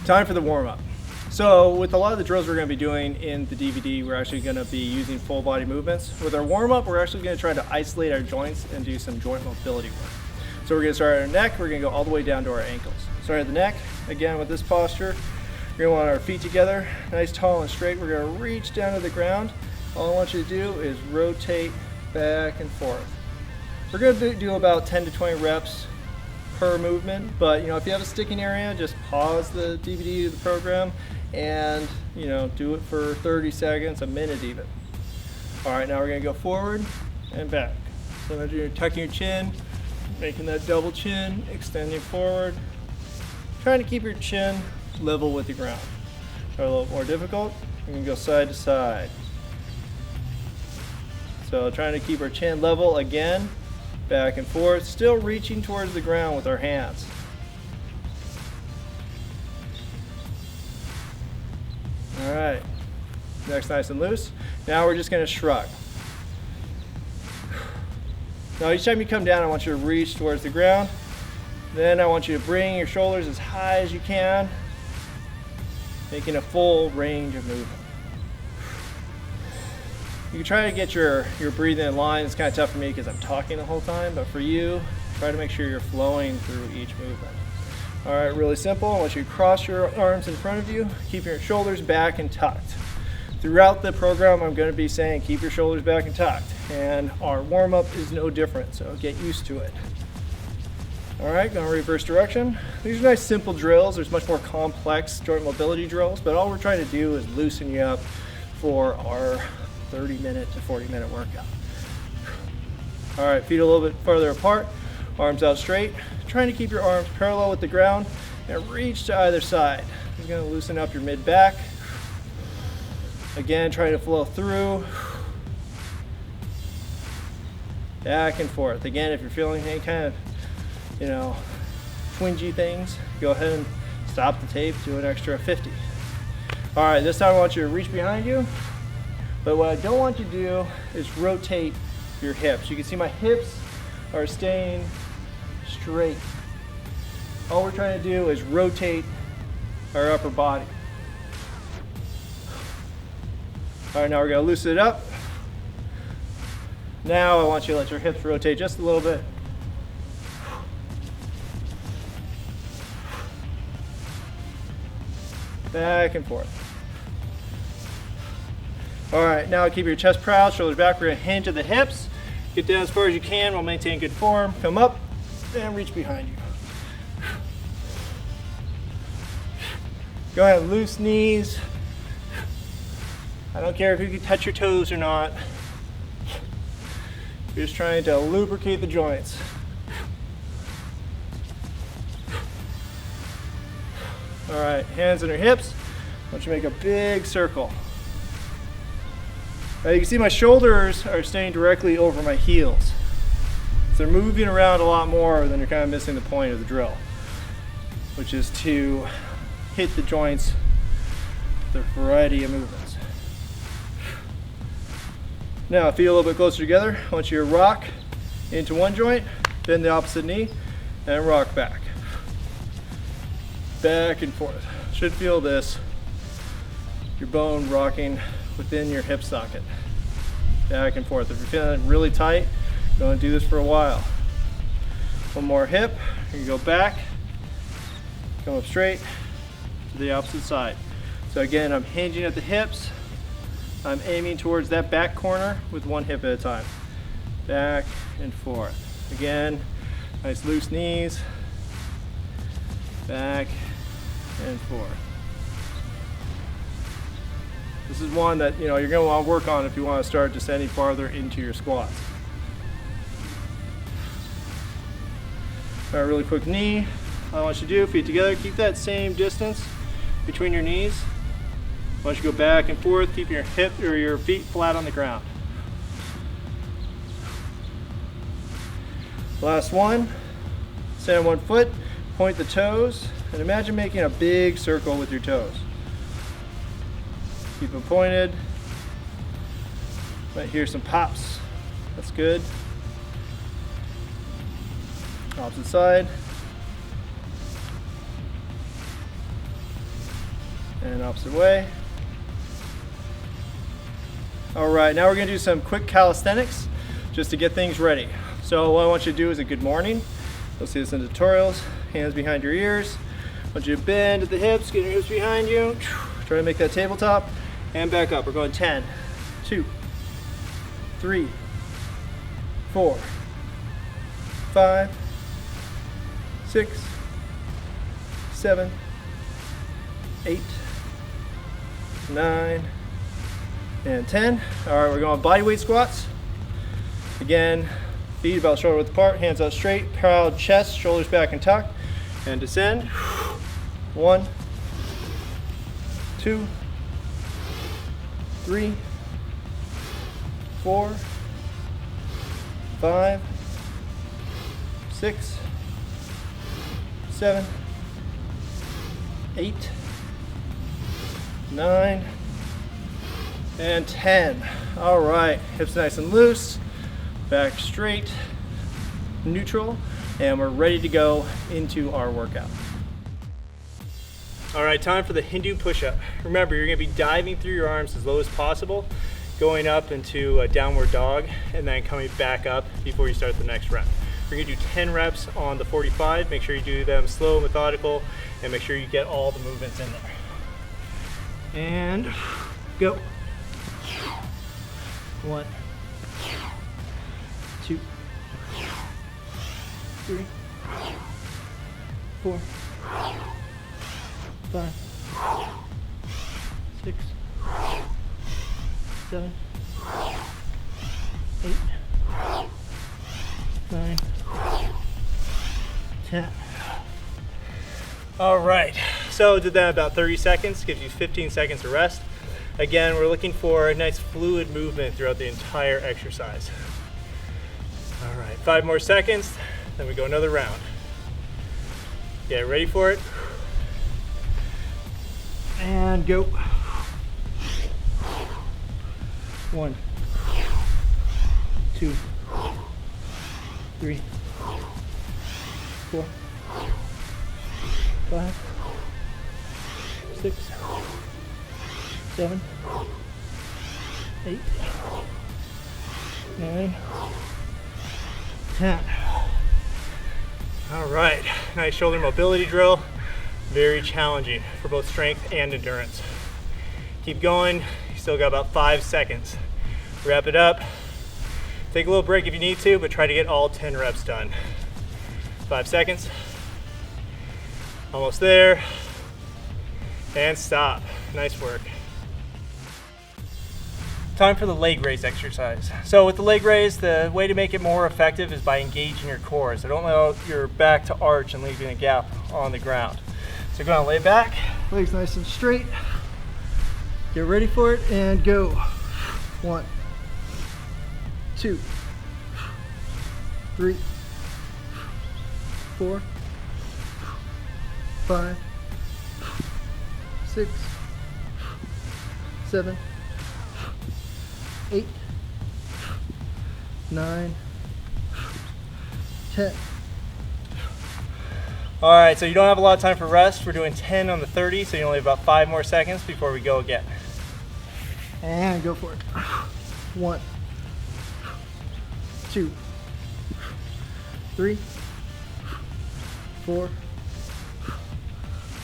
Time for the warm-up. So with a lot of the drills we're going to be doing in the DVD, we're actually going to be using full body movements. With our warm-up, we're actually going to try to isolate our joints and do some joint mobility work. So we're going to start at our neck, we're going to go all the way down to our ankles. Start at the neck, again with this posture, we're going to want our feet together, nice tall and straight. We're going to reach down to the ground. All I want you to do is rotate back and forth. We're going to do about 10 to 20 reps per movement, but if you have a sticking area, just pause the DVD of the program and do it for 30 seconds, a minute even. All right, now we're going to go forward and back. So you're tucking your chin, making that double chin, extending forward, trying to keep your chin level with the ground. Try a little more difficult. We're going to go side to side. So trying to keep our chin level again, back and forth, still reaching towards the ground with our hands. All right, next nice and loose. Now we're just going to shrug. Now each time you come down, I want you to reach towards the ground. Then I want you to bring your shoulders as high as you can, making a full range of movement. You can try to get your breathing in line. It's kind of tough for me because I'm talking the whole time, but for you, try to make sure you're flowing through each movement. All right, really simple. I want you to cross your arms in front of you, keep your shoulders back and tucked. Throughout the program, I'm going to be saying keep your shoulders back and tucked, and our warm-up is no different, so get used to it. All right, going reverse direction. These are nice simple drills. There's much more complex joint mobility drills, but all we're trying to do is loosen you up for our 30-minute to 40-minute workout. All right, feet a little bit farther apart, arms out straight. Trying to keep your arms parallel with the ground and reach to either side. This is going to loosen up your mid-back. Again, trying to flow through. Back and forth. Again, if you're feeling any kind of twingy things, go ahead and stop the tape, do an extra 50. All right, this time I want you to reach behind you, but what I don't want you to do is rotate your hips. You can see my hips are staying straight. All we're trying to do is rotate our upper body. All right, now we're going to loosen it up. Now I want you to let your hips rotate just a little bit. Back and forth. All right, now keep your chest proud, shoulders back. We're going to hinge at the hips. Get down as far as you can while maintaining good form. Come up and reach behind you. Go ahead, loose knees. I don't care if you can touch your toes or not. You're just trying to lubricate the joints. All right, hands on your hips. I want you to make a big circle. Now you can see my shoulders are staying directly over my heels. So they're moving around a lot more than you're kind of missing the point of the drill, which is to hit the joints with a variety of movements. Now feet a little bit closer together. I want you to rock into one joint, bend the opposite knee, and rock back. Back and forth. Should feel this, your bone rocking within your hip socket. Back and forth. If you're feeling really tight, go and do this for a while. One more hip, you can go back, come up straight to the opposite side. So again, I'm hinging at the hips. I'm aiming towards that back corner with one hip at a time. Back and forth. Again, nice loose knees. Back and forth. This is one that you're going to want to work on if you want to start descending farther into your squats. All right, really quick knee. All I want you to do, feet together, keep that same distance between your knees. I want you to go back and forth, keep your hip or your feet flat on the ground. Last one. Stand on one foot, point the toes, and imagine making a big circle with your toes. Keep them pointed. Might hear some pops. That's good. Opposite side. and opposite way. All right, now we're gonna do some quick calisthenics just to get things ready. So what I want you to do is a good morning. You'll see this in tutorials. Hands behind your ears. I want you to bend at the hips, get your hips behind you. Try to make that tabletop and back up. We're going 10, 2, 3, 4, 5, 6, 7, 8, 9, and 10. All right, we're going body weight squats. Again, feet about shoulder width apart, hands out straight, proud chest, shoulders back and tuck, and descend. 1, 2, 3, 4, 5, 6, 7, 8, 9, and 10. All right, hips nice and loose, back straight, neutral, and we're ready to go into our workout. All right, time for the Hindu push-up. Remember, you're gonna be diving through your arms as low as possible, going up into a downward dog, and then coming back up before you start the next rep. We're gonna do 10 reps on the 45. Make sure you do them slow, methodical, and make sure you get all the movements in there. And go. 1, 2, 3, 4, 5, 6, 7, 8, 9, 10. All right, so did that about 30 seconds, gives you 15 seconds of rest. Again, we're looking for a nice fluid movement throughout the entire exercise. All right, 5 more seconds, then we go another round. Get ready for it. And go. 1, 2, 3, 4, 5, 6, 7, 8, 9, 10. All right, nice shoulder mobility drill. Very challenging for both strength and endurance. Keep going, you still got about 5 seconds. Wrap it up. Take a little break if you need to, but try to get all 10 reps done. 5 seconds. Almost there. And stop. Nice work. Time for the leg raise exercise. So with the leg raise, the way to make it more effective is by engaging your core. So don't allow your back to arch and leaving a gap on the ground. So go on, lay back, legs nice and straight. Get ready for it and go. 1, 2, 3, 4, 5, 6, 7, 8, 9, 10. All right, so you don't have a lot of time for rest. We're doing 10 on the 30, so you only have about 5 more seconds before we go again. And go for it. 1, 2, 3, 4,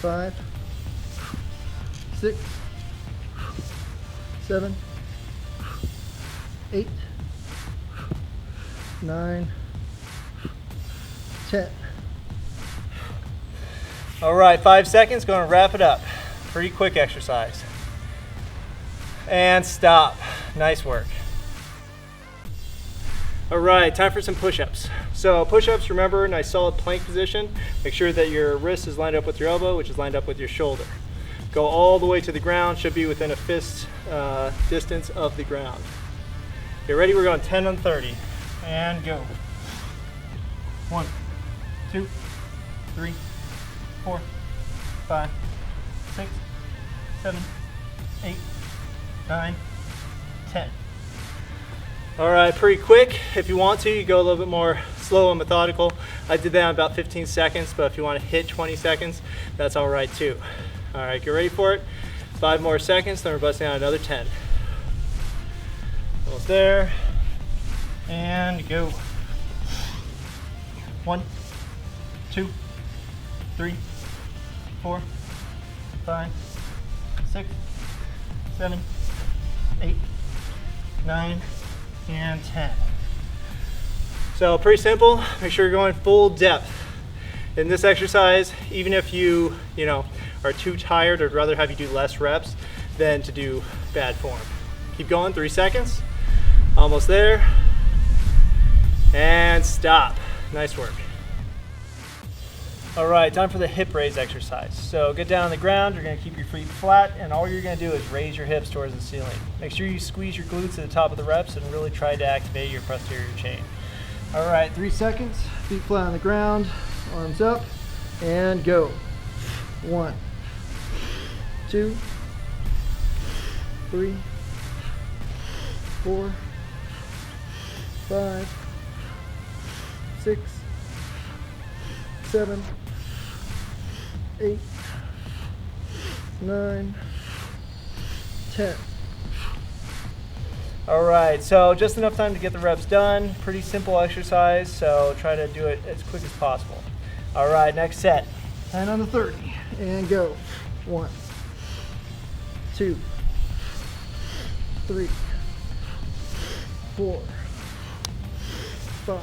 5, 6, 7, 8, 9, 10. All right, 5 seconds, going to wrap it up. Pretty quick exercise. And stop. Nice work. All right, time for some push-ups. So push-ups, remember, nice solid plank position. Make sure that your wrist is lined up with your elbow, which is lined up with your shoulder. Go all the way to the ground, should be within a fist distance of the ground. Get ready, we're going 10 on 30. And go. 1, 2, 3, 4, 5, 6, 7, 8, 9, 10. All right, pretty quick. If you want to, you go a little bit more slow and methodical. I did that in about 15 seconds, but if you want to hit 20 seconds, that's all right too. All right, get ready for it. 5 more seconds, then we're busting out another 10. Almost there. And go. 1, 2, 3, 4, 5, 6, 7, 8, 9, and 10. So pretty simple. Make sure you're going full depth. In this exercise, even if you are too tired, I'd rather have you do less reps than to do bad form. Keep going, 3 seconds. Almost there. And stop. Nice work. All right, time for the hip raise exercise. So get down on the ground, you're gonna keep your feet flat, and all you're gonna do is raise your hips towards the ceiling. Make sure you squeeze your glutes at the top of the reps and really try to activate your posterior chain. All right, 3 seconds, feet flat on the ground, arms up, and go. 1, 2, 3, 4, 5, 6, 7, 8, 9, 10. All right, so just enough time to get the reps done. Pretty simple exercise, so try to do it as quick as possible. All right, next set. 10 on the 30, and go. 1, 2, 3, 4, 5,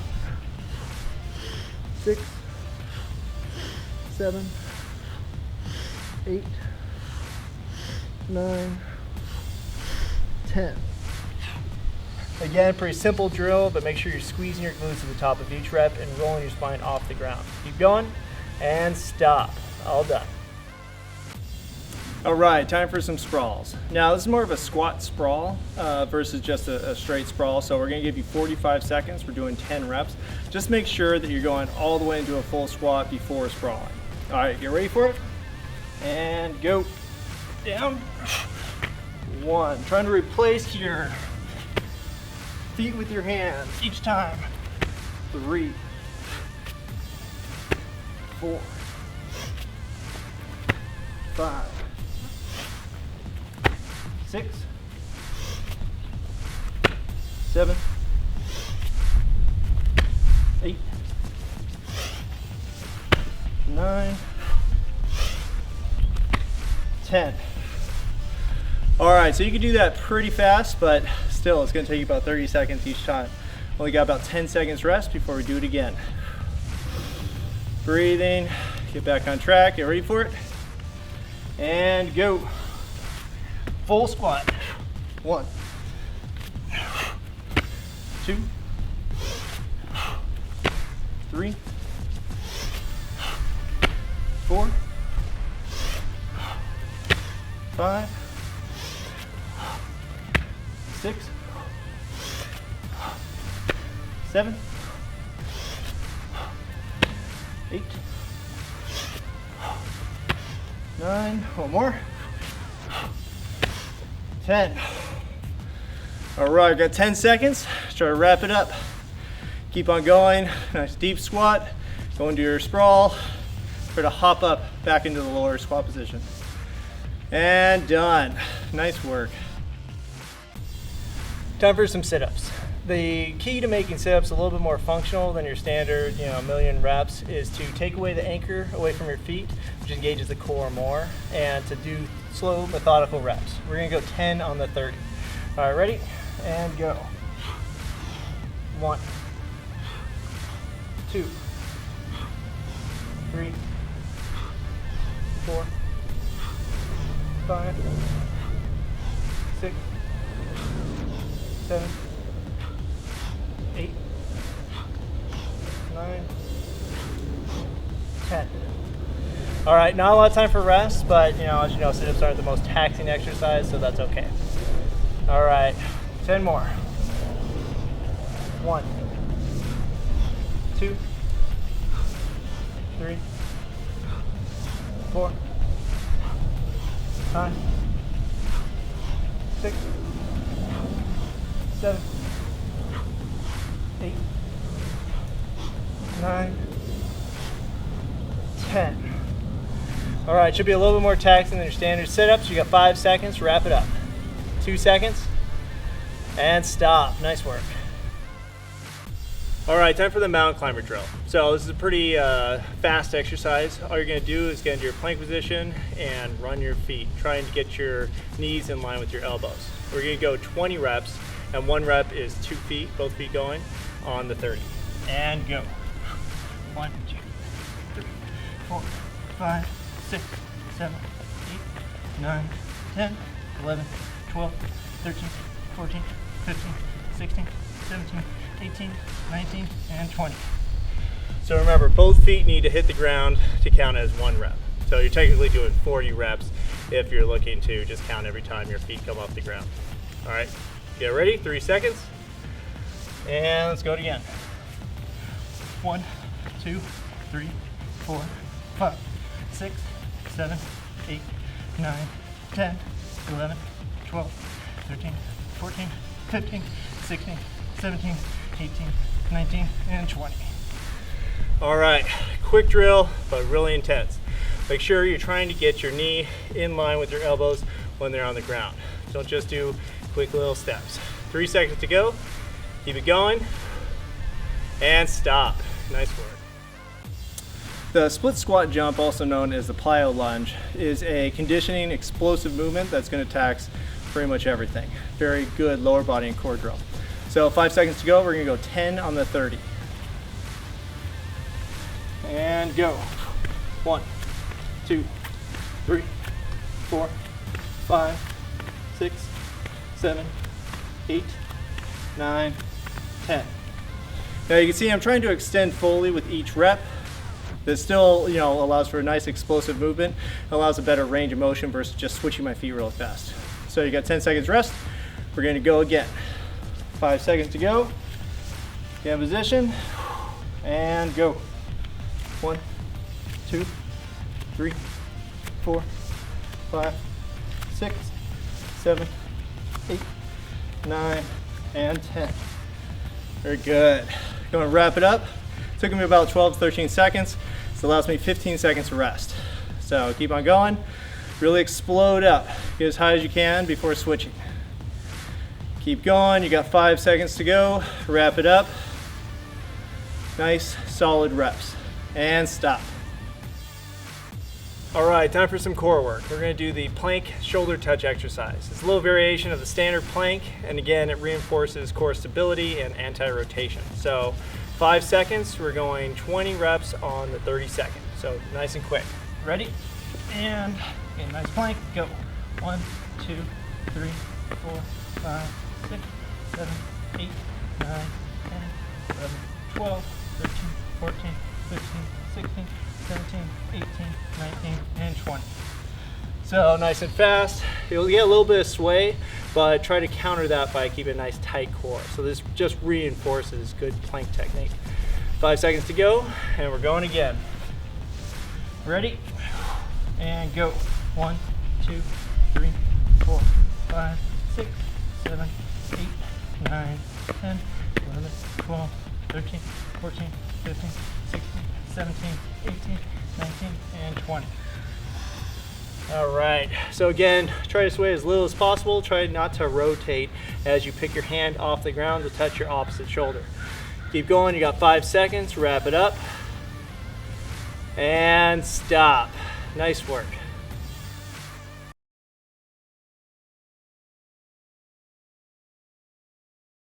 6, 7, 8, 9, 10. Again, pretty simple drill, but make sure you're squeezing your glutes at the top of each rep and rolling your spine off the ground. Keep going and stop. All done. All right, time for some sprawls. Now, this is more of a squat sprawl versus just a straight sprawl. So we're gonna give you 45 seconds. We're doing 10 reps. Just make sure that you're going all the way into a full squat before sprawling. All right, get ready for it. And go. Down. 1. Trying to replace your feet with your hands each time. 3, 4, 5, 6, 7, 8, 9, 10. All right, so you can do that pretty fast, but still it's gonna take you about 30 seconds each time. Only got about 10 seconds rest before we do it again. Breathing, get back on track, get ready for it. And go. Full squat. 1, 2, 3, 4, 5, 6, 7, 8, 9, one more, 10. All right, got 10 seconds. Try to wrap it up. Keep on going. Nice deep squat. Go into your sprawl. Try to hop up back into the lower squat position. And done. Nice work. Time for some sit-ups. The key to making sit-ups a little bit more functional than your standard, a million reps is to take away the anchor away from your feet, which engages the core more, and to do slow, methodical reps. We're gonna go 10 on the 30. All right, ready? And go. 1, 2, 3, 4, 5, 6, 7, 8, 9, 10. All right, not a lot of time for rest, but as you know, sit-ups aren't the most taxing exercise, so that's okay. All right, 10 more. 1, 2, 3, 4, 5, 6, 7, 8, 9, 10. All right, should be a little bit more taxing than your standard sit-ups. You got 5 seconds, wrap it up. 2 seconds, and stop. Nice work. All right, time for the mountain climber drill. So this is a pretty fast exercise. All you're gonna do is get into your plank position and run your feet, trying to get your knees in line with your elbows. We're gonna go 20 reps, and 1 rep is 2 feet, both feet going, on the 30. And go. 1, 2, 3, 4, 5, 6, 7, 8, 9, 10, 11, 12, 13, 14, 15, 16, 17, 18, 19, and 20. So remember, both feet need to hit the ground to count as 1 rep. So you're technically doing 40 reps if you're looking to just count every time your feet come off the ground. All right, get ready, 3 seconds. And let's go again. 1, 2, 3, 4, 5, 6, 7, 8, 9, 10, 11, 12, 13, 14, 15, 16, 17, 18, 19, and 20. All right, quick drill, but really intense. Make sure you're trying to get your knee in line with your elbows when they're on the ground. Don't just do quick little steps. 3 seconds to go. Keep it going, and stop. Nice work. The split squat jump, also known as the plyo lunge, is a conditioning explosive movement that's going to tax pretty much everything. Very good lower body and core drill. So 5 seconds to go. We're going to go 10 on the 30. And go. 1, 2, 3, 4, 5, 6, 7, 8, 9, 10. Now you can see I'm trying to extend fully with each rep. That still, allows for a nice explosive movement. It allows a better range of motion versus just switching my feet real fast. So you got 10 seconds rest. We're going to go again. 5 seconds to go. Get in position and go. 1, 2, 3, 4, 5, 6, 7, 8, 9, and 10. Very good. Going to wrap it up. Took me about 12 to 13 seconds. This allows me 15 seconds to rest. So keep on going. Really explode up. Get as high as you can before switching. Keep going. You got 5 seconds to go. Wrap it up. Nice, solid reps. And stop. All right, time for some core work. We're going to do the plank shoulder touch exercise. It's a little variation of the standard plank, and again, it reinforces core stability and anti-rotation. So 5 seconds, we're going 20 reps on the 30 seconds. So nice and quick. Ready? And okay, nice plank, go. 1, 2, 3, 4, 5, 6, 7, 8, 9, 10, 11, 12, 13, 14, 15, 16, 17, 18, 19, and 20. So nice and fast. You'll get a little bit of sway, but try to counter that by keeping a nice tight core. So this just reinforces good plank technique. 5 seconds to go, and we're going again. Ready? And go. 1, 2, 3, 4, 5, 6, 7, 8, 9, 10, 11, 12, 13, 14, 15, 16, 17, 18, 19, and 20. All right, so again, try to sway as little as possible. Try not to rotate as you pick your hand off the ground to touch your opposite shoulder. Keep going, you got 5 seconds, wrap it up, and stop. Nice work.